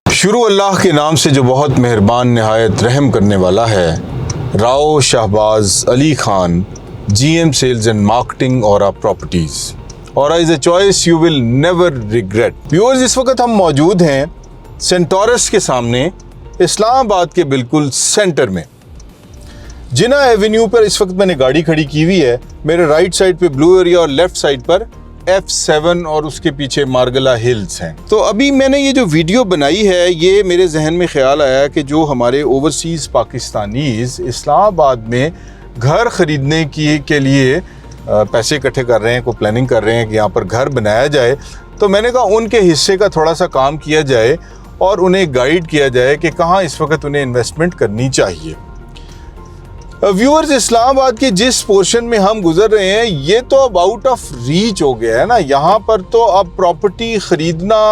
शुरू अल्लाह के नाम से जो बहुत मेहरबान नहायत रहम करने वाला है। Rao Shahbaz Ali Khan, GM sales and marketing और प्रॉपर्टीज़, और is a choice you will never regret. Viewers, इस वक्त हम मौजूद हैं सेंटोरस के सामने, इस्लामाबाद के बिल्कुल सेंटर में। जिना एवेन्यू पर इस वक्त मैंने गाड़ी खड़ी की हुई है। मेरे राइट साइड पे ब्लू एरिया और लेफ्ट साइड पर F7 और उसके पीछे मार्गला हिल्स हैं। तो अभी मैंने ये जो वीडियो बनाई है, ये मेरे जहन में ख्याल आया कि जो हमारे ओवरसीज़ पाकिस्तानीज़ इस्लामाबाद में घर ख़रीदने के लिए पैसे इकट्ठे कर रहे हैं, को प्लानिंग कर रहे हैं कि यहाँ पर घर बनाया जाए, तो मैंने कहा उनके हिस्से का थोड़ा सा काम किया जाए और उन्हें गाइड किया जाए कि कहाँ इस वक्त उन्हें इन्वेस्टमेंट करनी चाहिए। व्यूअर्स, इस्लामाबाद के जिस पोर्शन में हम गुजर रहे हैं, ये तो अब आउट ऑफ रीच हो गया है ना। यहाँ पर तो अब प्रॉपर्टी ख़रीदना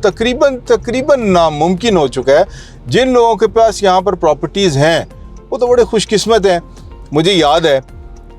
तकरीबन नामुमकिन हो चुका है। जिन लोगों के पास यहाँ पर प्रॉपर्टीज़ हैं वो तो बड़े खुशकिस्मत हैं। मुझे याद है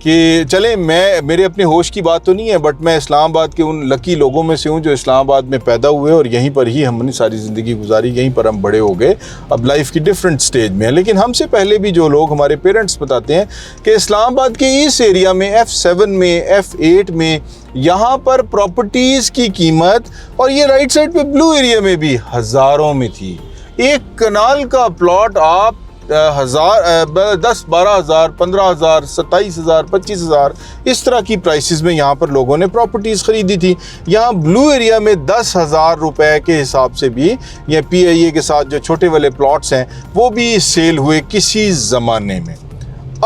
कि चले, मेरे अपने होश की बात तो नहीं है, बट मैं इस्लामाबाद के उन लकी लोगों में से हूँ जो इस्लामाबाद में पैदा हुए और यहीं पर ही हमने सारी ज़िंदगी गुजारी, यहीं पर हम बड़े हो गए। अब लाइफ की डिफरेंट स्टेज में है, लेकिन हमसे पहले भी जो लोग, हमारे पेरेंट्स बताते हैं कि इस्लामाबाद के इस एरिया में F7 में, F8 में, यहाँ पर प्रॉपर्टीज़ की कीमत, और ये राइट साइड पर ब्लू एरिया में भी हज़ारों में थी। एक कनाल का प्लॉट आप 10, 12 हज़ार, 15 हज़ार, 27 हज़ार, 25 हज़ार, इस तरह की प्राइसेस में यहाँ पर लोगों ने प्रॉपर्टीज़ ख़रीदी थी। यहाँ ब्लू एरिया में 10,000 रुपए के हिसाब से भी, या PIA के साथ जो छोटे वाले प्लॉट्स हैं वो भी सेल हुए किसी ज़माने में।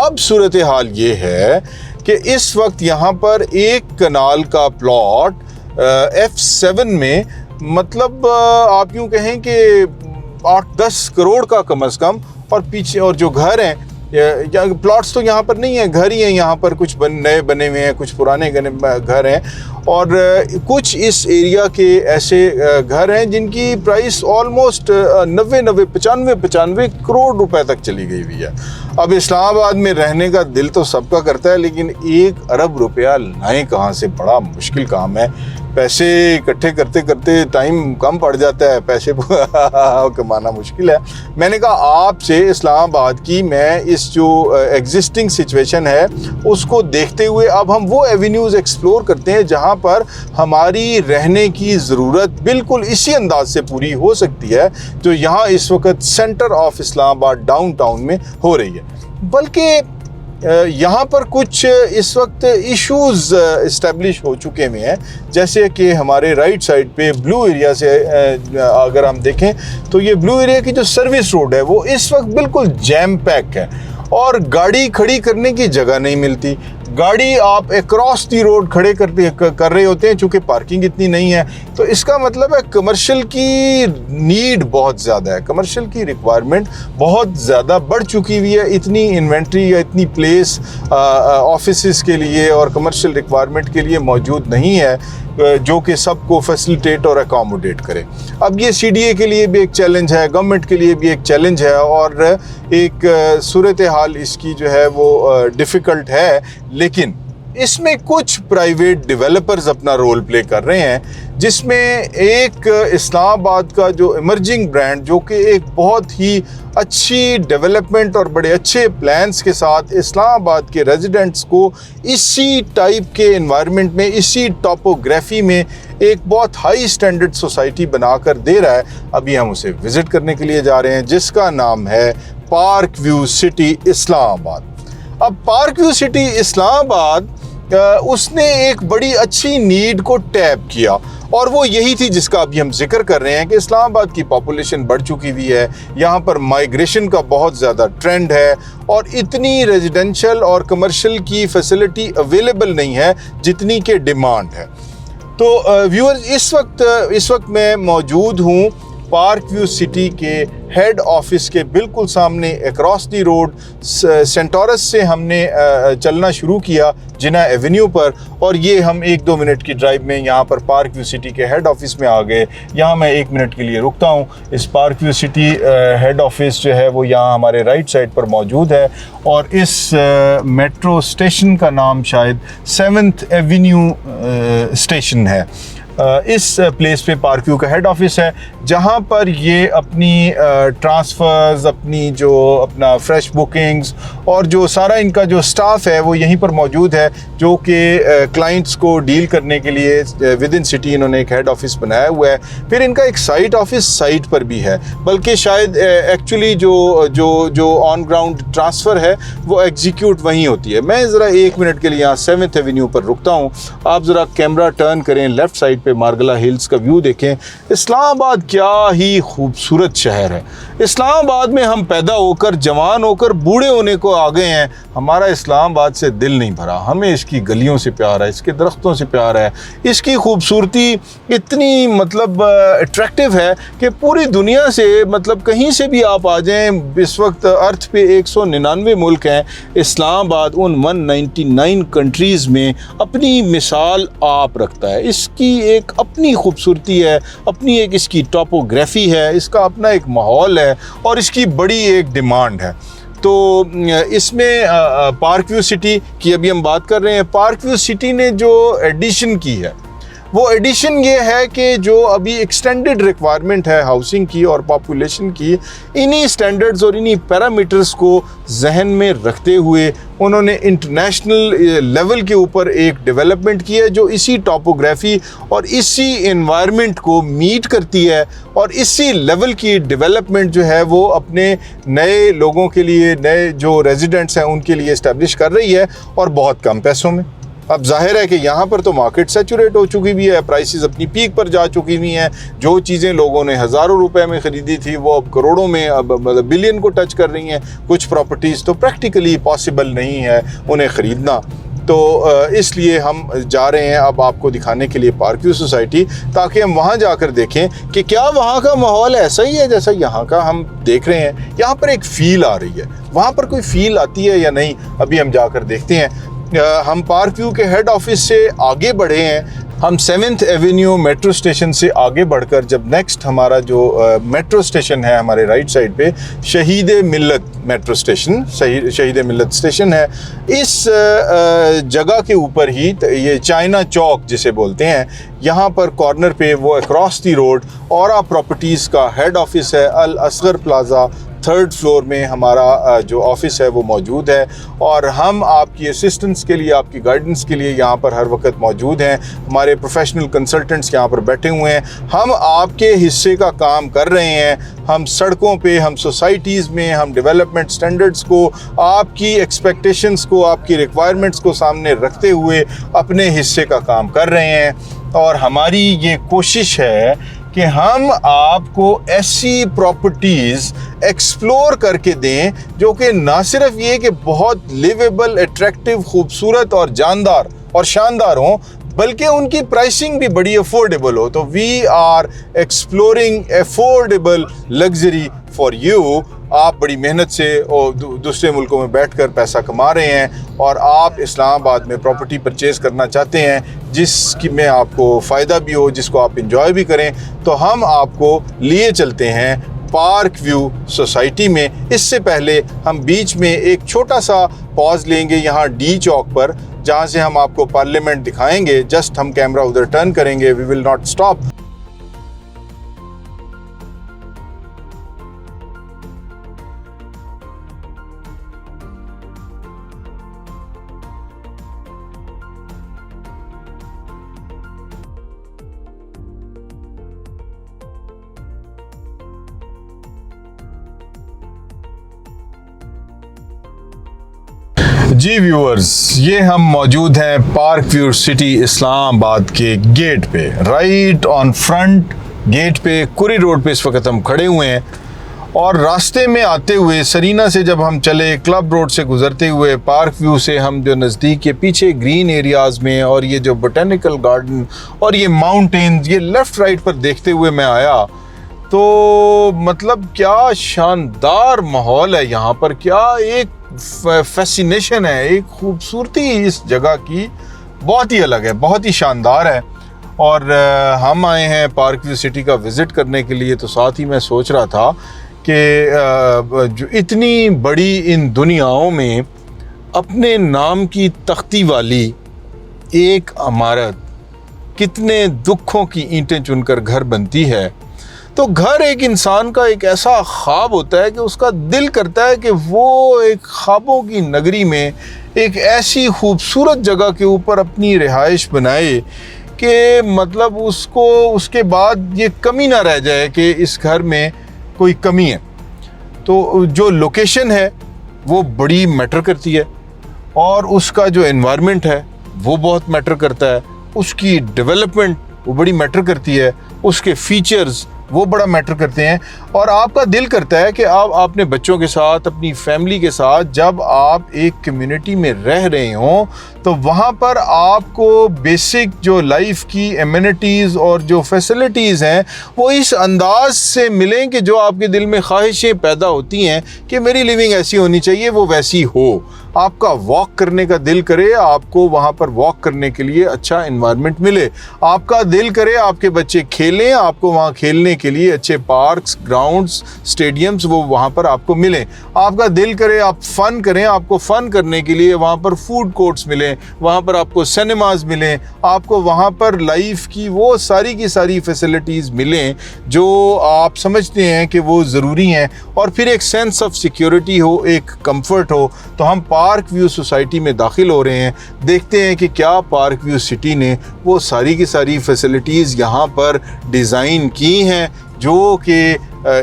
अब सूरत हाल ये है कि इस वक्त यहाँ पर एक कनाल का प्लॉट F7 में, मतलब आप यूँ कहें कि 8-10 करोड़ का कम अज़ कम, और पीछे और जो घर हैं, प्लॉट्स तो यहाँ पर नहीं है, घर ही हैं यहाँ पर, कुछ नए बने हुए हैं, कुछ पुराने घर हैं, और कुछ इस एरिया के ऐसे घर हैं जिनकी प्राइस ऑलमोस्ट 95 करोड़ रुपए तक चली गई हुई है। अब इस्लामाबाद में रहने का दिल तो सबका करता है, लेकिन 1 अरब रुपया लाएं कहाँ से, बड़ा मुश्किल काम है। पैसे इकट्ठे करते करते टाइम कम पड़ जाता है, पैसे कमाना मुश्किल है। मैंने कहा आपसे इस्लामाबाद की मैं इस जो एग्जिस्टिंग सिचुएशन है उसको देखते हुए अब हम वो एवेन्यूज़ एक्सप्लोर करते हैं जहां पर हमारी रहने की ज़रूरत बिल्कुल इसी अंदाज से पूरी हो सकती है जो यहाँ इस वक्त सेंटर ऑफ इस्लामाबाद डाउनटाउन में हो रही है। बल्कि यहाँ पर कुछ इस वक्त इश्यूज़ इस्टेब्लिश हो चुके हुए हैं, जैसे कि हमारे राइट साइड पे ब्लू एरिया से अगर हम देखें तो ये ब्लू एरिया की जो सर्विस रोड है वो इस वक्त बिल्कुल जैम पैक है और गाड़ी खड़ी करने की जगह नहीं मिलती। गाड़ी आप अक्रॉस दी रोड खड़े कर रहे होते हैं, चूँकि पार्किंग इतनी नहीं है। तो इसका मतलब है कमर्शियल की नीड बहुत ज़्यादा है, कमर्शियल की रिक्वायरमेंट बहुत ज़्यादा बढ़ चुकी हुई है। इतनी इन्वेंट्री या इतनी प्लेस ऑफिसेस के लिए और कमर्शियल रिक्वायरमेंट के लिए मौजूद नहीं है जो कि सबको फैसिलिटेट और अकोमोडेट करे। अब ये CDA के लिए भी एक चैलेंज है, गवर्नमेंट के लिए भी एक चैलेंज है, और एक सूरत हाल इसकी जो है वो डिफ़िकल्ट है। लेकिन इसमें कुछ प्राइवेट डेवलपर्स अपना रोल प्ले कर रहे हैं, जिसमें एक इस्लामाबाद का जो इमर्जिंग ब्रांड, जो कि एक बहुत ही अच्छी डेवलपमेंट और बड़े अच्छे प्लान्स के साथ इस्लामाबाद के रेजिडेंट्स को इसी टाइप के एनवायरनमेंट में, इसी टोपोग्राफी में एक बहुत हाई स्टैंडर्ड सोसाइटी बनाकर दे रहा है। अभी हम उसे विज़िट करने के लिए जा रहे हैं, जिसका नाम है पार्क व्यू सिटी इस्लामाबाद। अब पार्क व्यू सिटी इस्लामाबाद उसने एक बड़ी अच्छी नीड को टैप किया, और वो यही थी जिसका अभी हम जिक्र कर रहे हैं कि इस्लामाबाद की पॉपुलेशन बढ़ चुकी हुई है, यहाँ पर माइग्रेशन का बहुत ज़्यादा ट्रेंड है, और इतनी रेजिडेंशियल और कमर्शियल की फैसिलिटी अवेलेबल नहीं है जितनी के डिमांड है। तो व्यूअर्स, इस वक्त मैं मौजूद हूँ पार्क व्यू सिटी के हेड ऑफिस के बिल्कुल सामने अक्रॉस दी रोड सेंटोरस से हमने चलना शुरू किया जिना एवेन्यू पर, और ये हम 1-2 मिनट की ड्राइव में यहाँ पर पार्क व्यू सिटी के हेड ऑफिस में आ गए। यहाँ मैं 1 मिनट के लिए रुकता हूँ। इस park view city head office जो है वो यहाँ हमारे राइट साइड पर मौजूद है, और इस मेट्रो स्टेशन का नाम शायद 7th एवेन्यू स्टेशन है। इस प्लेस पे पार्क व्यू का हेड ऑफिस है, जहाँ पर ये अपनी ट्रांसफ़र्स, अपनी जो अपना फ्रेश बुकिंग्स और जो सारा इनका जो स्टाफ है वो यहीं पर मौजूद है, जो कि क्लाइंट्स को डील करने के लिए विद इन सिटी इन्होंने एक हेड ऑफिस बनाया हुआ है। फिर इनका एक साइट ऑफिस साइट पर भी है, बल्कि शायद एक्चुअली जो ऑन ग्राउंड ट्रांसफ़र है वो एग्जीक्यूट वहीं होती है। मैं ज़रा 1 मिनट के लिए यहाँ 7th एवेन्यू पर रुकता हूँ। आप ज़रा कैमरा टर्न करें, लेफ़्ट साइड पे मार्गला हिल्स का व्यू देखें। इस्लामाबाद क्या ही खूबसूरत शहर है। इस्लामाबाद में हम पैदा होकर, जवान होकर, बूढ़े होने को आ गए हैं। हमारा इस्लामाबाद से दिल नहीं भरा। हमें इसकी गलियों से प्यार है, इसके दरख्तों से प्यार है। इसकी खूबसूरती इतनी मतलब अट्रैक्टिव है कि पूरी दुनिया से, मतलब कहीं से भी आप आ जाएं, इस वक्त अर्थ पे 199 मुल्क हैं। इस्लामाबाद उन 199 कंट्रीज़ में अपनी मिसाल आप रखता है। इसकी एक अपनी खूबसूरती है, अपनी एक इसकी टोपोग्राफी है, इसका अपना एक माहौल है, और इसकी बड़ी एक डिमांड है। तो इसमें पार्क व्यू सिटी की अभी हम बात कर रहे हैं। पार्क व्यू सिटी ने जो एडिशन की है वो एडिशन ये है कि जो अभी एक्सटेंडेड रिक्वायरमेंट है हाउसिंग की और पॉपुलेशन की, इन्हीं स्टैंडर्ड्स और इन्हीं पैरामीटर्स को जहन में रखते हुए उन्होंने इंटरनेशनल लेवल के ऊपर एक डेवलपमेंट की है जो इसी टोपोग्राफी और इसी एनवायरनमेंट को मीट करती है, और इसी लेवल की डेवलपमेंट जो है वो अपने नए लोगों के लिए, नए जो रेजिडेंट्स हैं उनके लिए इस्टेब्लिश कर रही है, और बहुत कम पैसों में। अब जाहिर है कि यहाँ पर तो मार्केट सैचुरेट हो चुकी भी है, प्राइसेस अपनी पीक पर जा चुकी हुई हैं। जो चीज़ें लोगों ने हज़ारों रुपए में ख़रीदी थी वो अब करोड़ों में, अब मतलब बिलियन को टच कर रही हैं। कुछ प्रॉपर्टीज़ तो प्रैक्टिकली पॉसिबल नहीं है उन्हें ख़रीदना। तो इसलिए हम जा रहे हैं अब आपको दिखाने के लिए पार्क व्यू सोसाइटी, ताकि हम वहाँ जाकर देखें कि क्या वहाँ का माहौल ऐसा ही है जैसा यहाँ का हम देख रहे हैं। यहाँ पर एक फ़ील आ रही है, वहाँ पर कोई फ़ील आती है या नहीं, अभी हम जाकर देखते हैं। हम पार्क व्यू के हेड ऑफिस से आगे बढ़े हैं। हम 7th एवेन्यू मेट्रो स्टेशन से आगे बढ़कर जब नेक्स्ट हमारा जो मेट्रो स्टेशन है हमारे राइट साइड पे, शहीद मिल्लत मेट्रो स्टेशन, शहीद मिल्लत स्टेशन है। इस जगह के ऊपर ही ये चाइना चौक जिसे बोलते हैं, यहाँ पर कॉर्नर पे वो across the road aura properties का हेड ऑफिस है। अल असगर प्लाज़ा 3rd फ्लोर में हमारा जो ऑफ़िस है वो मौजूद है, और हम आपकी असिस्टेंस के लिए, आपकी गाइडेंस के लिए यहाँ पर हर वक्त मौजूद हैं। हमारे प्रोफेशनल कंसल्टेंट्स यहाँ पर बैठे हुए हैं। हम आपके हिस्से का काम कर रहे हैं। हम सड़कों पे, हम सोसाइटीज़ में, हम डेवलपमेंट स्टैंडर्ड्स को, आपकी एक्सपेक्टेशंस को, आपकी रिक्वायरमेंट्स को सामने रखते हुए अपने हिस्से का काम कर रहे हैं। और हमारी ये कोशिश है कि हम आपको ऐसी प्रॉपर्टीज़ एक्सप्लोर करके दें जो कि ना सिर्फ ये कि बहुत लिवेबल, अट्रैक्टिव, खूबसूरत और जानदार और शानदार हों, बल्कि उनकी प्राइसिंग भी बड़ी अफोर्डेबल हो। तो we are exploring affordable luxury for you. आप बड़ी मेहनत से और दूसरे मुल्कों में बैठकर पैसा कमा रहे हैं, और आप इस्लामाबाद में प्रॉपर्टी परचेज़ करना चाहते हैं जिसकी में आपको फ़ायदा भी हो, जिसको आप इंजॉय भी करें, तो हम आपको लिए चलते हैं पार्क व्यू सोसाइटी में। इससे पहले हम बीच में एक छोटा सा पॉज लेंगे यहाँ डी चौक पर, जहाँ से हम आपको पार्लियामेंट दिखाएंगे। जस्ट हम कैमरा उधर टर्न करेंगे, वी विल नॉट स्टॉप। जी व्यूअर्स, ये हम मौजूद हैं पार्क व्यू सिटी इस्लामाबाद के गेट पे, राइट ऑन फ्रंट गेट पे, कुरी रोड पे इस वक्त हम खड़े हुए हैं। और रास्ते में आते हुए सरीना से जब हम चले, क्लब रोड से गुजरते हुए पार्क व्यू से हम जो नज़दीक के पीछे ग्रीन एरियाज़ में, और ये जो बोटेनिकल गार्डन और ये माउंटेन्स, ये लेफ़्ट राइट पर देखते हुए मैं आया तो मतलब क्या शानदार माहौल है यहाँ पर, क्या एक फैसिनेशन है, एक खूबसूरती इस जगह की बहुत ही अलग है, बहुत ही शानदार है। और हम आए हैं पार्क व्यू सिटी का विज़िट करने के लिए, तो साथ ही मैं सोच रहा था कि जो इतनी बड़ी इन दुनियाओं में अपने नाम की तख्ती वाली एक इमारत कितने दुखों की ईंटें चुनकर घर बनती है। तो घर एक इंसान का एक ऐसा ख्वाब होता है कि उसका दिल करता है कि वो एक ख्वाबों की नगरी में एक ऐसी खूबसूरत जगह के ऊपर अपनी रिहाइश बनाए कि मतलब उसको उसके बाद ये कमी ना रह जाए कि इस घर में कोई कमी है। तो जो लोकेशन है वो बड़ी मैटर करती है, और उसका जो एनवायरनमेंट है वो बहुत मैटर करता है, उसकी डेवलपमेंट वो बड़ी मैटर करती है, उसके फीचर्स वो बड़ा मैटर करते हैं। और आपका दिल करता है कि आप अपने बच्चों के साथ, अपनी फैमिली के साथ जब आप एक कम्युनिटी में रह रहे हों तो वहाँ पर आपको बेसिक जो लाइफ की एमिनिटीज़ और जो फैसिलिटीज़ हैं वो इस अंदाज से मिलें कि जो आपके दिल में ख्वाहिशें पैदा होती हैं कि मेरी लिविंग ऐसी होनी चाहिए, वो वैसी हो। आपका वॉक करने का दिल करे, आपको वहाँ पर वॉक करने के लिए अच्छा इन्वायरमेंट मिले। आपका दिल करे आपके बच्चे खेलें, आपको वहाँ खेलने के लिए अच्छे पार्क्स, ग्राउंड्स, स्टेडियम्स वो वहाँ पर आपको मिलें। आपका दिल करे आप फ़न करें, आपको फ़न करने के लिए वहाँ पर फूड कोर्ट्स मिलें, वहाँ पर आपको सिनेमाज़ मिलें, आपको वहाँ पर लाइफ की वो सारी की सारी फैसिलिटीज़ मिलें जो आप समझते हैं कि वो ज़रूरी हैं। और फिर एक सेंस ऑफ सिक्योरिटी हो, एक कंफर्ट हो। तो हम पार्क व्यू सोसाइटी में दाखिल हो रहे हैं, देखते हैं कि क्या पार्क व्यू सिटी ने वो सारी की सारी फैसिलिटीज़ यहाँ पर डिज़ाइन की हैं जो कि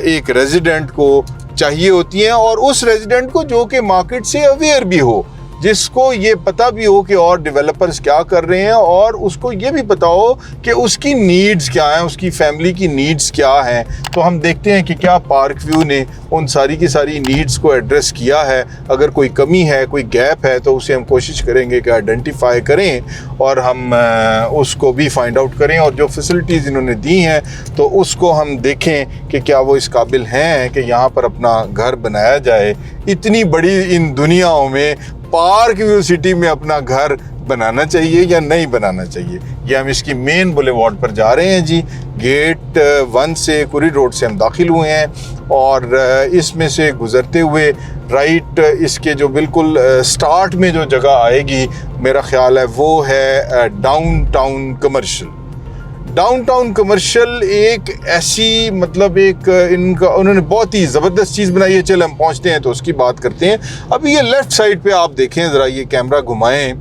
एक रेजिडेंट को चाहिए होती हैं, और उस रेजिडेंट को जो कि मार्केट से अवेयर भी हो, जिसको ये पता भी हो कि और डेवलपर्स क्या कर रहे हैं, और उसको ये भी पता हो कि उसकी नीड्स क्या हैं, उसकी फैमिली की नीड्स क्या हैं। तो हम देखते हैं कि क्या पार्क व्यू ने उन सारी की सारी नीड्स को एड्रेस किया है। अगर कोई कमी है, कोई गैप है, तो उसे हम कोशिश करेंगे कि आइडेंटिफाई करें और हम उसको भी फाइंड आउट करें, और जो फैसिलिटीज़ इन्होंने दी हैं तो उसको हम देखें कि क्या वो इस काबिल हैं कि यहाँ पर अपना घर बनाया जाए। इतनी बड़ी इन दुनियाओं में पार्क व्यू सिटी में अपना घर बनाना चाहिए या नहीं बनाना चाहिए। ये हम इसकी मेन बुलेवार्ड पर जा रहे हैं जी। गेट 1 से कुरी रोड से हम दाखिल हुए हैं, और इसमें से गुज़रते हुए राइट इसके जो बिल्कुल स्टार्ट में जो जगह आएगी मेरा ख्याल है वो है डाउनटाउन कमर्शियल। डाउनटाउन कमर्शियल एक ऐसी मतलब एक इनका उन्होंने बहुत ही ज़बरदस्त चीज़ बनाई है। चल हम पहुंचते हैं तो उसकी बात करते हैं। अभी ये लेफ़्ट साइड पे आप देखें ज़रा, ये कैमरा घुमाएं,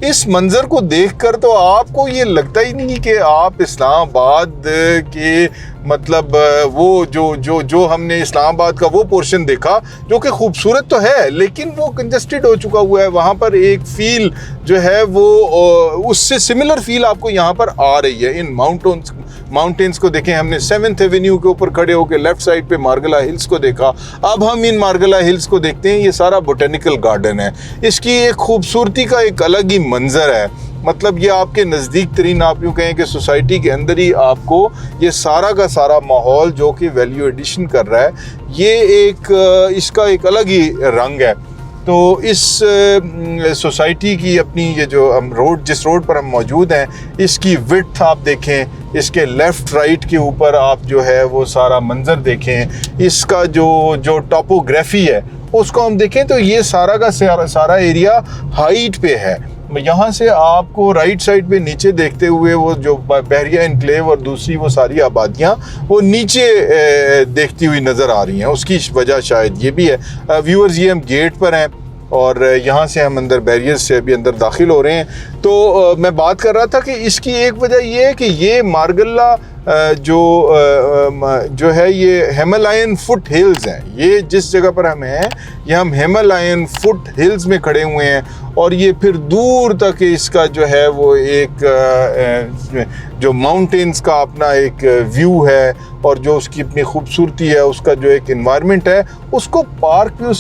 इस मंज़र को देखकर तो आपको ये लगता ही नहीं कि आप इस्लामाबाद के मतलब वो जो हमने इस्लामाबाद का वो पोर्शन देखा जो कि खूबसूरत तो है लेकिन वो कंजस्टेड हो चुका हुआ है। वहाँ पर एक फ़ील जो है वो उससे सिमिलर फ़ील आपको यहाँ पर आ रही है। इन माउंटेन्स को देखें, हमने 7th एवेन्यू के ऊपर खड़े होकर लेफ़्ट साइड पे मार्गला हिल्स को देखा। अब हम इन मार्गला हिल्स को देखते हैं। ये सारा बोटेनिकल गार्डन है, इसकी एक खूबसूरती का एक अलग ही मंजर है। मतलब ये आपके नज़दीक तरीन, आप यूँ कहें कि सोसाइटी के अंदर ही आपको ये सारा का सारा माहौल जो कि वैल्यू एडिशन कर रहा है, ये एक इसका एक अलग ही रंग है। तो इस सोसाइटी की अपनी ये जो हम जिस रोड पर हम मौजूद हैं, इसकी विड्थ आप देखें, इसके लेफ़्ट राइट के ऊपर आप जो है वो सारा मंज़र देखें, इसका जो टोपोग्राफी है उसको हम देखें तो ये सारा का सारा एरिया हाइट पे है। यहाँ से आपको राइट साइड पे नीचे देखते हुए वो जो बहरिया इनक्लेव और दूसरी वो सारी आबादियाँ वो नीचे देखती हुई नज़र आ रही हैं। उसकी वजह शायद ये भी है। व्यूअर्स, ये हम गेट पर हैं और यहाँ से हम अंदर बैरियर्स से अभी अंदर दाखिल हो रहे हैं। तो मैं बात कर रहा था कि इसकी एक वजह ये है कि ये मार्गला जो है ये हिमालयन फुट हिल्स हैं। ये जिस जगह पर हम हैं ये हम हिमालयन फुट हिल्स में खड़े हुए हैं, और ये फिर दूर तक इसका जो है वो एक जो माउंटेन्स का अपना एक व्यू है और जो उसकी अपनी खूबसूरती है, उसका जो एक एनवायरनमेंट है, उसको पार्क व्यू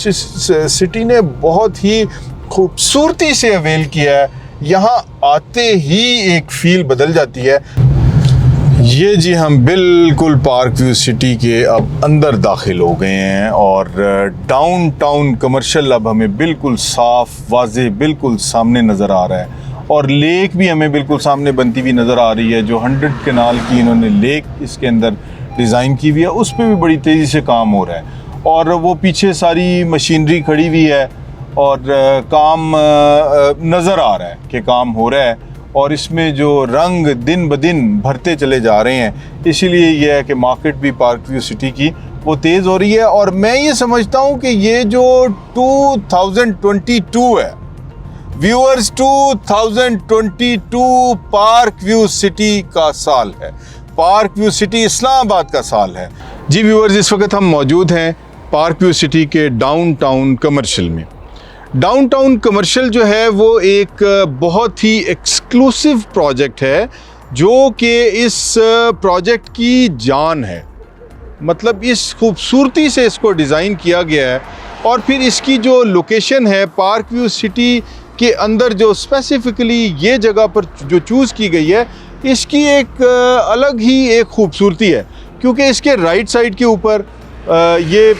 सिटी ने बहुत ही खूबसूरती से अवेल किया है। यहाँ आते ही एक फील बदल जाती है। ये जी हम बिल्कुल पार्क व्यू सिटी के अब अंदर दाखिल हो गए हैं और डाउनटाउन कमर्शियल अब हमें बिल्कुल साफ वाज़ेह बिल्कुल सामने नज़र आ रहा है और लेक भी हमें बिल्कुल सामने बनती हुई नज़र आ रही है। जो 100 कनाल की इन्होंने लेक इसके अंदर डिज़ाइन की हुई है उस पर भी बड़ी तेज़ी से काम हो रहा है और वो पीछे सारी मशीनरी खड़ी हुई है और काम नज़र आ रहा है कि काम हो रहा है और इसमें जो रंग दिन ब दिन भरते चले जा रहे हैं। इसीलिए यह है कि मार्केट भी पार्क व्यू सिटी की वो तेज़ हो रही है और मैं ये समझता हूँ कि ये जो 2022 है व्यूअर्स 2022 पार्क व्यू सिटी का साल है। पार्क व्यू सिटी इस्लामाबाद का साल है। जी व्यूअर्स, इस वक्त हम मौजूद हैं पार्क व्यू सिटी के डाउनटाउन कमर्शियल में। डाउनटाउन कमर्शियल जो है वो एक बहुत ही एक्सक्लूसिव प्रोजेक्ट है जो कि इस प्रोजेक्ट की जान है। मतलब इस खूबसूरती से इसको डिज़ाइन किया गया है और फिर इसकी जो लोकेशन है पार्क व्यू सिटी के अंदर जो स्पेसिफ़िकली ये जगह पर जो चूज़ की गई है इसकी एक अलग ही एक खूबसूरती है क्योंकि इसके राइट साइड के ऊपर ये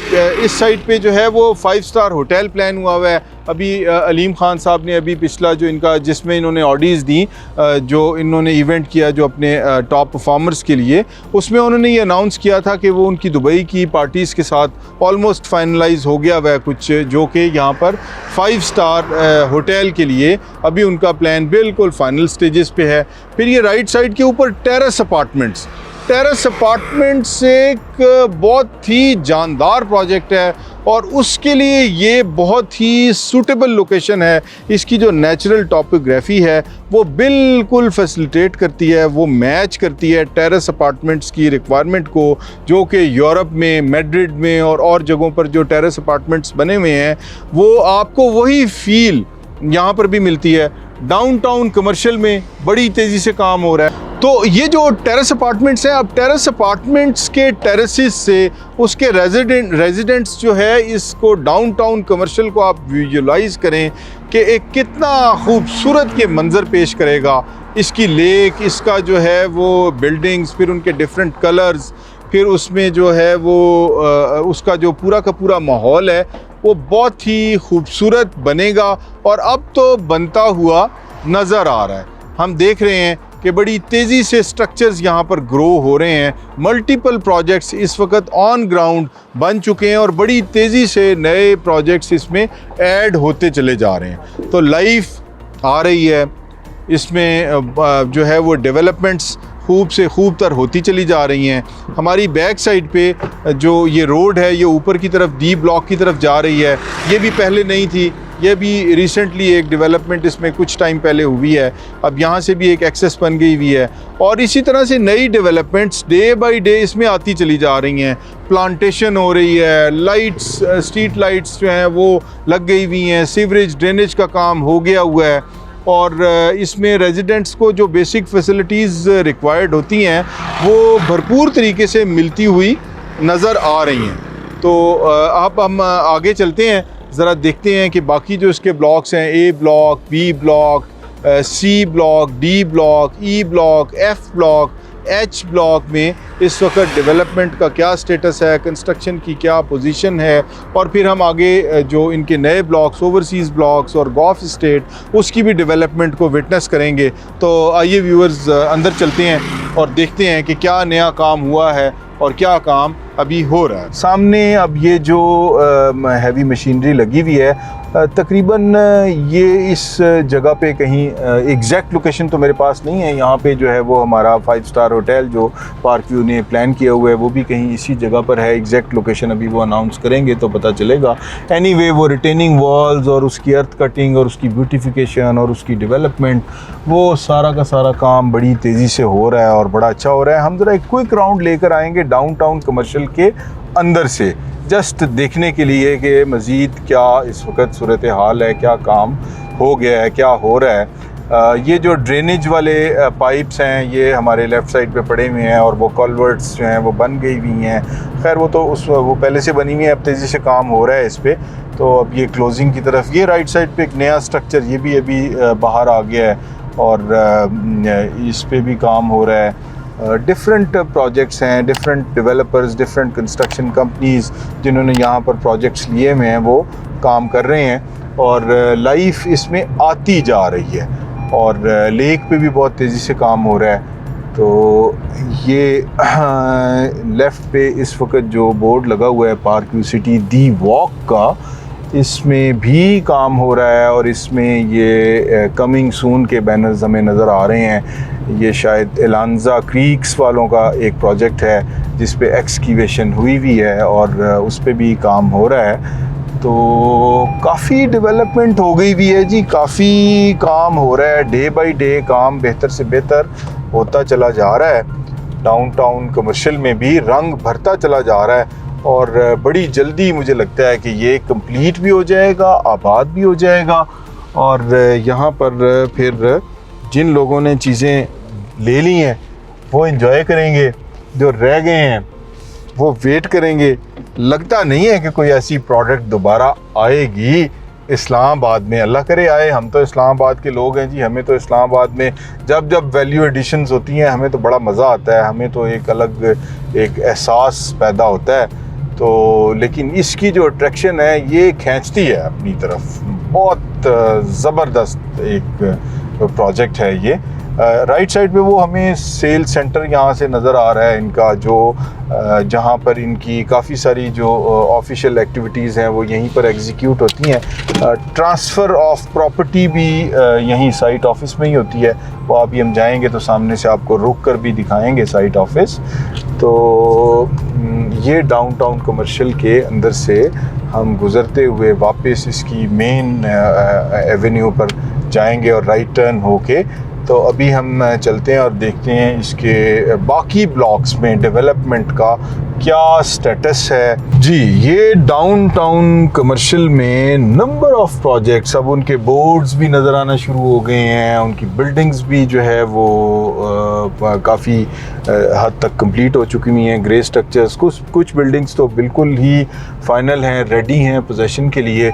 इस साइड पे जो है वो 5 स्टार होटल प्लान हुआ है। अभी अलीम ख़ान साहब ने अभी पिछला जो इनका जिसमें इन्होंने ऑडीज़ दी जो इन्होंने इवेंट किया जो अपने टॉप परफॉर्मर्स के लिए, उसमें उन्होंने ये अनाउंस किया था कि वो उनकी दुबई की पार्टीज़ के साथ ऑलमोस्ट फाइनलाइज हो गया वह कुछ जो कि यहाँ पर 5 स्टार होटल के लिए अभी उनका प्लान बिल्कुल फाइनल स्टेजेस पे है। फिर ये राइट साइड के ऊपर टेरेस अपार्टमेंट्स एक बहुत ही जानदार प्रोजेक्ट है और उसके लिए ये बहुत ही सूटेबल लोकेशन है। इसकी जो नेचुरल टॉपोग्राफी है वो बिल्कुल फैसिलिटेट करती है, वो मैच करती है टेरेस अपार्टमेंट्स की रिक्वायरमेंट को जो कि यूरोप में मैड्रिड में और जगहों पर जो टेरेस अपार्टमेंट्स बने हुए हैं वो आपको वही फील यहाँ पर भी मिलती है। डाउनटाउन कमर्शियल में बड़ी तेज़ी से काम हो रहा है। तो ये जो टेरेस अपार्टमेंट्स हैं, अब टेरेस अपार्टमेंट्स के टेरेसेस से उसके रेजिडेंट्स जो है इसको डाउनटाउन कमर्शियल को आप विजुलाइज करें कि एक कितना खूबसूरत के मंज़र पेश करेगा। इसकी लेक, इसका जो है वो बिल्डिंग्स, फिर उनके डिफरेंट कलर्स, फिर उसमें जो है वो उसका जो पूरा का पूरा माहौल है वो बहुत ही खूबसूरत बनेगा और अब तो बनता हुआ नज़र आ रहा है। हम देख रहे हैं कि बड़ी तेज़ी से स्ट्रक्चर्स यहाँ पर ग्रो हो रहे हैं। मल्टीपल प्रोजेक्ट्स इस वक्त ऑन ग्राउंड बन चुके हैं और बड़ी तेज़ी से नए प्रोजेक्ट्स इसमें ऐड होते चले जा रहे हैं। तो लाइफ आ रही है इसमें, जो है वो डेवलपमेंट्स खूब से खूब तर होती चली जा रही हैं। हमारी बैक साइड पे जो ये रोड है ये ऊपर की तरफ डी ब्लॉक की तरफ जा रही है। ये भी पहले नहीं थी, ये भी रिसेंटली एक डेवलपमेंट इसमें कुछ टाइम पहले हुई है। अब यहाँ से भी एक एक्सेस बन गई हुई है और इसी तरह से नई डेवलपमेंट्स डे बाय डे इसमें आती चली जा रही हैं। प्लांटेशन हो रही है, लाइट्स, स्ट्रीट लाइट्स जो हैं वो लग गई हुई हैं, सीवरेज ड्रेनेज का काम हो गया हुआ है और इसमें रेजिडेंट्स को जो बेसिक फैसिलिटीज़ रिक्वायर्ड होती हैं वो भरपूर तरीके से मिलती हुई नज़र आ रही हैं। तो अब हम आगे चलते हैं, ज़रा देखते हैं कि बाकी जो इसके ब्लॉक्स हैं, A block, B block, C block, D block, E block, F block, H block में इस वक्त डेवलपमेंट का क्या स्टेटस है, कंस्ट्रक्शन की क्या पोजीशन है और फिर हम आगे जो इनके नए ब्लॉक्स, ओवरसीज़ ब्लॉक्स और गॉफ स्टेट उसकी भी डेवलपमेंट को विटनेस करेंगे। तो आइए व्यूअर्स अंदर चलते हैं और देखते हैं कि क्या नया काम हुआ है और क्या काम अभी हो रहा है। सामने अब ये जो हैवी मशीनरी लगी हुई है तकरीबन ये इस जगह पे कहीं एग्जैक्ट लोकेशन तो मेरे पास नहीं है। यहाँ पे जो है वो हमारा 5 स्टार होटल जो पार्क व्यू ने प्लान किया हुआ है वो भी कहीं इसी जगह पर है। एग्जैक्ट लोकेशन अभी वो अनाउंस करेंगे तो पता चलेगा। एनीवे वो रिटेनिंग वॉल्स और उसकी अर्थ कटिंग और उसकी ब्यूटिफिकेशन और उसकी डेवलपमेंट वो सारा का सारा काम बड़ी तेज़ी से हो रहा है और बड़ा अच्छा हो रहा है। हम ज़रा एक क्विक राउंड लेकर आएंगे डाउनटाउन कमर्शियल के अंदर से, जस्ट देखने के लिए कि मज़ीद क्या इस वक्त सूरत हाल है, क्या काम हो गया है, क्या हो रहा है। ये जो ड्रेनेज वाले पाइप्स हैं ये हमारे लेफ़्ट साइड पे पड़े हुए हैं और वो कल्वर्ट्स जो हैं वो बन गई हुई हैं। खैर वो तो वो पहले से बनी हुई है, अब तेज़ी से काम हो रहा है इस पर। तो अब ये क्लोजिंग की तरफ, ये राइट साइड पे एक नया स्ट्रक्चर ये भी अभी बाहर आ गया है और इस पे भी काम हो रहा है। डिफरेंट प्रोजेक्ट्स हैं, different developers, different construction companies जिन्होंने यहाँ पर प्रोजेक्ट्स लिए हुए हैं वो काम कर रहे हैं और लाइफ इसमें आती जा रही है और लेक पे भी बहुत तेज़ी से काम हो रहा है। तो ये लेफ़्ट पे इस वक्त जो बोर्ड लगा हुआ है पार्क व्यू सिटी दी वॉक का, इसमें भी काम हो रहा है और इसमें ये कमिंग सून के बैनर्स हमें नज़र आ रहे हैं। ये शायद एलांजा क्रीक्स वालों का एक प्रोजेक्ट है जिस पे एक्सकीवेशन हुई है और उस पे भी काम हो रहा है। तो काफ़ी डेवलपमेंट हो गई भी है जी, काफ़ी काम हो रहा है, डे बाय डे काम बेहतर से बेहतर होता चला जा रहा है। डाउनटाउन कमर्शियल में भी रंग भरता चला जा रहा है और बड़ी जल्दी मुझे लगता है कि ये कंप्लीट भी हो जाएगा, आबाद भी हो जाएगा और यहाँ पर फिर जिन लोगों ने चीज़ें ले ली हैं वो एंजॉय करेंगे, जो रह गए हैं वो वेट करेंगे। लगता नहीं है कि कोई ऐसी प्रोडक्ट दोबारा आएगी इस्लामाबाद में, अल्लाह करे आए। हम तो इस्लामाबाद के लोग हैं जी, हमें तो इस्लामाबाद में जब वैल्यू एडिशंस होती हैं हमें तो बड़ा मज़ा आता है, हमें तो एक अलग एक एहसास पैदा होता है। तो लेकिन इसकी जो अट्रैक्शन है ये खींचती है अपनी तरफ, बहुत ज़बरदस्त एक प्रोजेक्ट है ये। राइट साइड पे वो हमें सेल सेंटर यहाँ से नज़र आ रहा है इनका, जो जहाँ पर इनकी काफ़ी सारी जो ऑफिशियल एक्टिविटीज़ हैं वो यहीं पर एग्जीक्यूट होती हैं। ट्रांसफ़र ऑफ प्रॉपर्टी भी यहीं साइट ऑफिस में ही होती है। वो अभी हम जाएंगे तो सामने से आपको रुक कर भी दिखाएंगे साइट ऑफिस। तो ये डाउनटाउन कमर्शियल के अंदर से हम गुज़रते हुए वापस इसकी मेन एवेन्यू पर जाएंगे और राइट टर्न होके तो अभी हम चलते हैं और देखते हैं इसके बाकी ब्लॉक्स में डेवलपमेंट का क्या स्टेटस है। जी, ये डाउनटाउन कमर्शियल में नंबर ऑफ प्रोजेक्ट्स, अब उनके बोर्ड्स भी नज़र आना शुरू हो गए हैं, उनकी बिल्डिंग्स भी जो है वो काफ़ी हद तक कंप्लीट हो चुकी हुई हैं। ग्रे स्ट्रक्चर्स, कुछ बिल्डिंग्स तो बिल्कुल ही फाइनल हैं, रेडी हैं पोजेसन के लिए।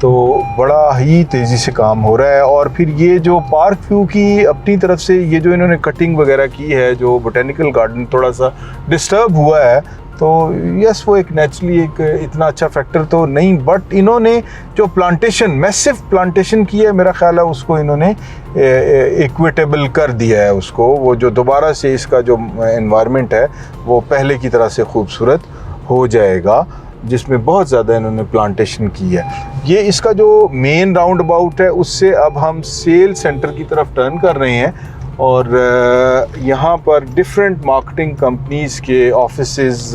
तो बड़ा ही तेज़ी से काम हो रहा है। और फिर ये जो पार्क व्यू की अपनी तरफ से ये जो इन्होंने कटिंग वगैरह की है, जो बोटेनिकल गार्डन थोड़ा सा डिस्टर्ब हुआ है, तो यस वो एक नेचुरली एक इतना अच्छा फैक्टर तो नहीं, बट इन्होंने जो प्लांटेशन, मैसिव प्लांटेशन की है, मेरा ख्याल है उसको इन्होंने इक्विटेबल कर दिया है उसको। वो जो दोबारा से इसका जो एनवायरनमेंट है वो पहले की तरह से खूबसूरत हो जाएगा, जिसमें बहुत ज़्यादा इन्होंने प्लांटेशन की है। ये इसका जो मेन राउंड अबाउट है उससे अब हम सेल सेंटर की तरफ टर्न कर रहे हैं और यहाँ पर डिफरेंट मार्केटिंग कंपनीज़ के ऑफिसेस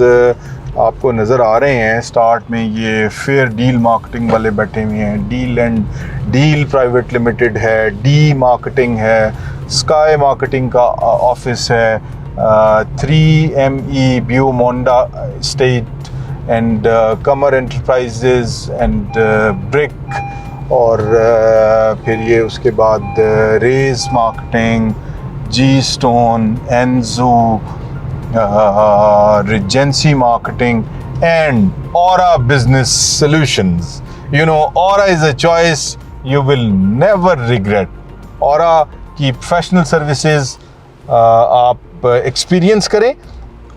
आपको नज़र आ रहे हैं। स्टार्ट में ये फेयर डील मार्केटिंग वाले बैठे हुए हैं, deal and deal private limited है, डी मार्केटिंग है, स्काई मार्केटिंग का ऑफिस है, 3ME ब्यूमोंडा स्टेट एंड कमर एंटरप्राइजेज एंड ब्रिक, और फिर ये उसके बाद रेज मार्केटिंग, जी स्टोन, एनजू, regency marketing and aura business solutions. You know, aura is a choice you will never regret. Aura की प्रोफेशनल सर्विसेज आप एक्सपीरियंस करें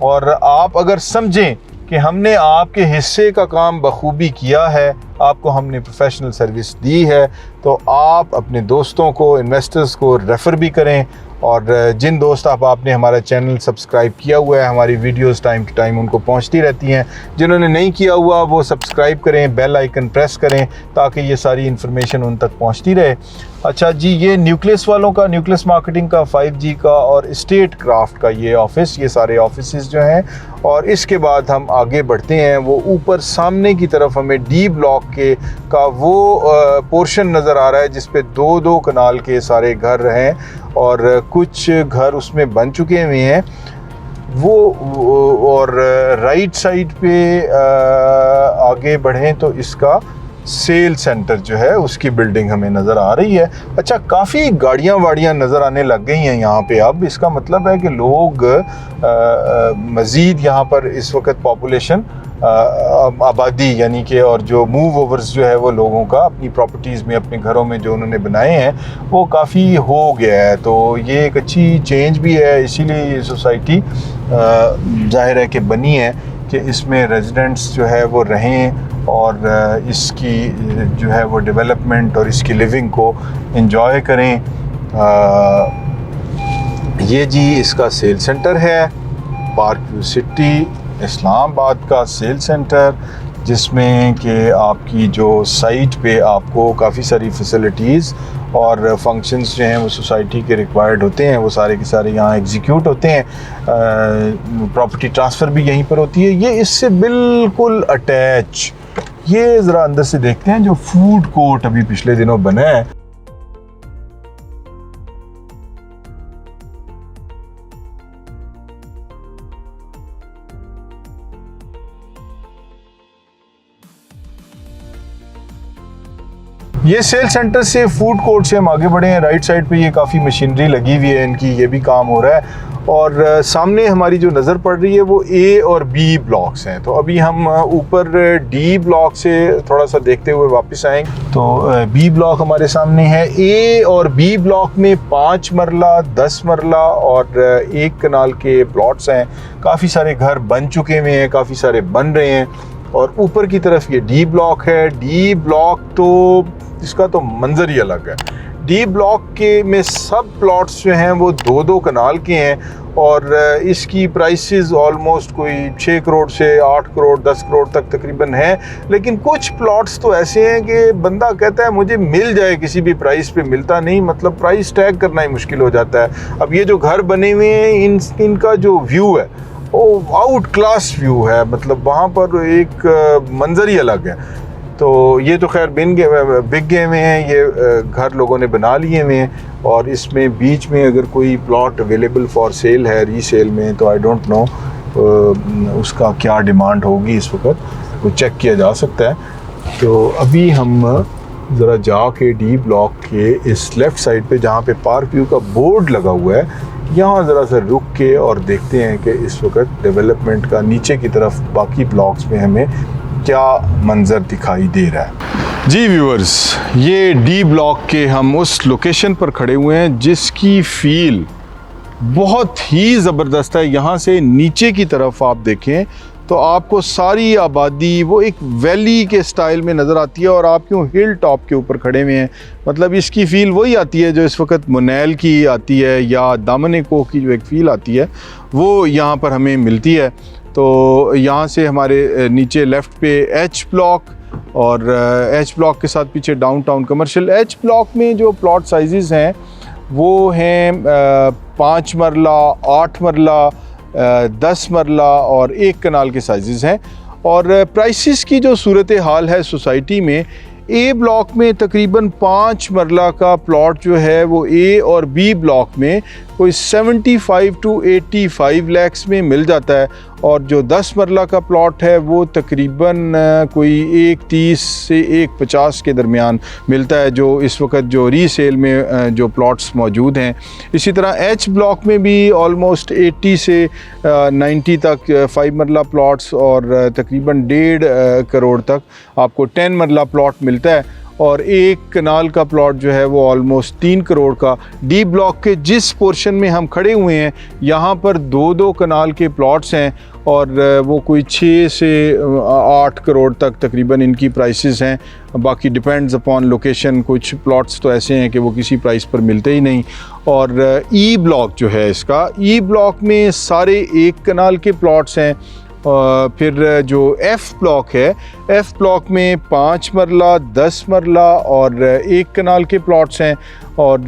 और आप अगर समझें कि हमने आपके हिस्से का काम बखूबी किया है, आपको हमने प्रोफेशनल सर्विस दी है, तो आप अपने दोस्तों को, इन्वेस्टर्स को रेफ़र भी करें। और जिन दोस्त आपने हमारा चैनल सब्सक्राइब किया हुआ है, हमारी वीडियोस टाइम टू टाइम उनको पहुंचती रहती हैं। जिन्होंने नहीं किया हुआ वो सब्सक्राइब करें, बेल आइकन प्रेस करें ताकि ये सारी इन्फॉर्मेशन उन तक पहुंचती रहे। अच्छा जी, ये न्यूक्लियस वालों का, न्यूक्लियस मार्केटिंग का, 5G का और स्टेट क्राफ्ट का ये ऑफिस, ये सारे ऑफिसेज जो हैं। और इसके बाद हम आगे बढ़ते हैं, वो ऊपर सामने की तरफ हमें डी ब्लॉक के का वो पोर्शन नज़र आ रहा है जिस पे 2-2 कनाल के सारे घर हैं और कुछ घर उसमें बन चुके हुए हैं वो। और राइट साइड पे आगे बढ़ें तो इसका सेल सेंटर जो है उसकी बिल्डिंग हमें नज़र आ रही है। अच्छा, काफ़ी गाड़ियाँ वाड़ियाँ नज़र आने लग गई हैं यहाँ पे अब। इसका मतलब है कि लोग मज़ीद यहाँ पर इस वक्त पॉपुलेशन आबादी यानी कि और जो मूव ओवर्स जो है वो लोगों का अपनी प्रॉपर्टीज़ में अपने घरों में जो उन्होंने बनाए हैं वो काफ़ी हो गया है। तो ये एक अच्छी चेंज भी है, इसीलिए ये सोसाइटी ज़ाहिर है कि बनी है कि इसमें रेजिडेंट्स जो है वो रहें और इसकी जो है वो डेवलपमेंट और इसकी लिविंग को एंजॉय करें। ये जी इसका सेल सेंटर है, पार्क व्यू सिटी इस्लामाबाद का सेल सेंटर, जिसमें कि आपकी जो साइट पे आपको काफ़ी सारी फैसिलिटीज़ और फंक्शंस जो हैं वो सोसाइटी के रिक्वायर्ड होते हैं वो सारे के सारे यहाँ एग्जीक्यूट होते हैं। प्रॉपर्टी ट्रांसफ़र भी यहीं पर होती है। ये इससे बिल्कुल अटैच, ये ज़रा अंदर से देखते हैं जो फूड कोर्ट अभी पिछले दिनों बना है। ये सेल सेंटर से फूड कोर्ट से हम आगे बढ़े हैं। राइट साइड पे ये काफ़ी मशीनरी लगी हुई है इनकी, ये भी काम हो रहा है। और सामने हमारी जो नज़र पड़ रही है वो ए और बी ब्लॉक्स हैं। तो अभी हम ऊपर डी ब्लॉक से थोड़ा सा देखते हुए वापस आएंगे। तो बी ब्लॉक हमारे सामने है। ए और बी ब्लॉक में 5 मरला, 10 मरला और 1 कनाल के प्लॉट्स हैं। काफ़ी सारे घर बन चुके हुए हैं, काफ़ी सारे बन रहे हैं। और ऊपर की तरफ ये डी ब्लॉक है। डी ब्लॉक तो इसका तो मंजर ही अलग है। डी ब्लॉक के में सब प्लॉट्स जो हैं वो 2-2 कनाल के हैं और इसकी प्राइसेस ऑलमोस्ट कोई 6 करोड़ से 8 करोड़ 10 करोड़ तक तकरीबन है। लेकिन कुछ प्लॉट्स तो ऐसे हैं कि बंदा कहता है मुझे मिल जाए, किसी भी प्राइस पे मिलता नहीं, मतलब प्राइस टैग करना ही मुश्किल हो जाता है। अब ये जो घर बने हुए हैं इनका जो व्यू है वो आउट क्लास व्यू है, मतलब वहाँ पर एक मंजर ही अलग है। तो ये तो खैर बिक गए हुए हैं, ये घर लोगों ने बना लिए हुए हैं। और इसमें बीच में अगर कोई प्लॉट अवेलेबल फॉर सेल है रीसेल में तो आई डोंट नो उसका क्या डिमांड होगी इस वक्त, वो चेक किया जा सकता है। तो अभी हम ज़रा जाके डी ब्लॉक के इस लेफ़्ट साइड पे जहाँ पे पार्क व्यू का बोर्ड लगा हुआ है, यहाँ ज़रा सा रुक के और देखते हैं कि इस वक्त डेवलपमेंट का नीचे की तरफ बाकी ब्लॉक्स में हमें क्या मंजर दिखाई दे रहा है। जी व्यूअर्स, ये डी ब्लॉक के हम उस लोकेशन पर खड़े हुए हैं जिसकी फील बहुत ही ज़बरदस्त है। यहाँ से नीचे की तरफ आप देखें तो आपको सारी आबादी वो एक वैली के स्टाइल में नज़र आती है और आप क्यों हिल टॉप के ऊपर खड़े हुए हैं, मतलब इसकी फ़ील वही आती है जो इस वक्त मुनैल की आती है या दामन कोह की जो एक फ़ील आती है वो यहाँ पर हमें मिलती है। तो यहाँ से हमारे नीचे लेफ़्ट पे एच ब्लॉक और एच ब्लॉक के साथ पीछे डाउनटाउन कमर्शियल। एच ब्लॉक में जो प्लॉट साइजेस हैं वो हैं 5 मरला, 8 मरला, 10 मरला और 1 कनाल के साइजेस हैं। और प्राइसेस की जो सूरत हाल है सोसाइटी में, ए ब्लॉक में तकरीबन 5 मरला का प्लॉट जो है वो ए और बी ब्लॉक में कोई 75 to 85 लाख में मिल जाता है और जो 10 मरला का प्लॉट है वो तकरीबन कोई 130 से 150 के दरमियान मिलता है, जो इस वक्त जो रीसेल में जो प्लॉट्स मौजूद हैं। इसी तरह एच ब्लॉक में भी ऑलमोस्ट 80 से 90 तक 5 मरला प्लॉट्स और तकरीबन 1.5 करोड़ तक आपको 10 मरला प्लॉट मिलता है और 1 कनाल का प्लॉट जो है वो ऑलमोस्ट 3 करोड़ का। डी ब्लॉक के जिस पोर्शन में हम खड़े हुए हैं यहाँ पर 2-2 कनाल के प्लॉट्स हैं और वो कोई 6 से 8 करोड़ तक तकरीबन इनकी प्राइसेस हैं। बाकी डिपेंड्स अपॉन लोकेशन, कुछ प्लॉट्स तो ऐसे हैं कि वो किसी प्राइस पर मिलते ही नहीं। और ई ब्लॉक जो है इसका, ई ब्लॉक में सारे 1 कनाल के प्लॉट्स हैं। फिर जो एफ़ ब्लॉक है, एफ़ ब्लॉक में 5 मरला, 10 मरला और 1 कनाल के प्लॉट्स हैं और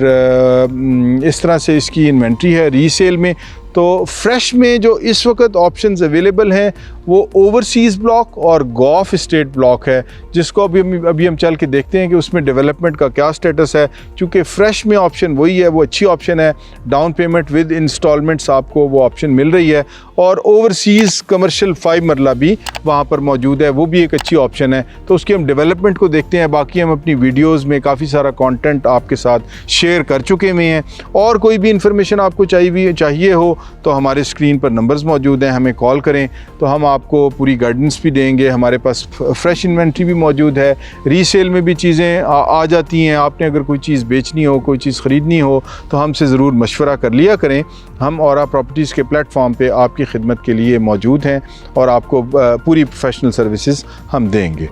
इस तरह से इसकी इन्वेंट्री है रीसेल में। तो फ्रेश में जो इस वक्त ऑप्शंस अवेलेबल हैं वो ओवरसीज़ ब्लॉक और गॉफ स्टेट ब्लॉक है, जिसको अभी हम चल के देखते हैं कि उसमें डेवलपमेंट का क्या स्टेटस है। क्योंकि फ्रेश में ऑप्शन वही है, वो अच्छी ऑप्शन है, डाउन पेमेंट विद इंस्टॉलमेंट्स आपको वो ऑप्शन मिल रही है और ओवरसीज़ कमर्शियल 5 मरला भी वहाँ पर मौजूद है, वो भी एक अच्छी ऑप्शन है। तो उसकी हम डेवलपमेंट को देखते हैं। बाकी हम अपनी वीडियोज़ में काफ़ी सारा कॉन्टेंट आपके साथ शेयर कर चुके हुए हैं और कोई भी इंफॉर्मेशन आपको चाहिए हो तो हमारे स्क्रीन पर नंबर्स मौजूद हैं, हमें कॉल करें तो हम आपको पूरी गाइडेंस भी देंगे। हमारे पास फ्रेश इन्वेंट्री भी मौजूद है, रीसेल में भी चीज़ें आ जाती हैं। आपने अगर कोई चीज़ बेचनी हो, कोई चीज़ ख़रीदनी हो तो हमसे ज़रूर मशवरा कर लिया करें। हम औरा प्रॉपर्टीज़ के प्लेटफॉर्म पे आपकी खिदमत के लिए मौजूद हैं और आपको पूरी प्रोफेशनल सर्विसेज हम देंगे।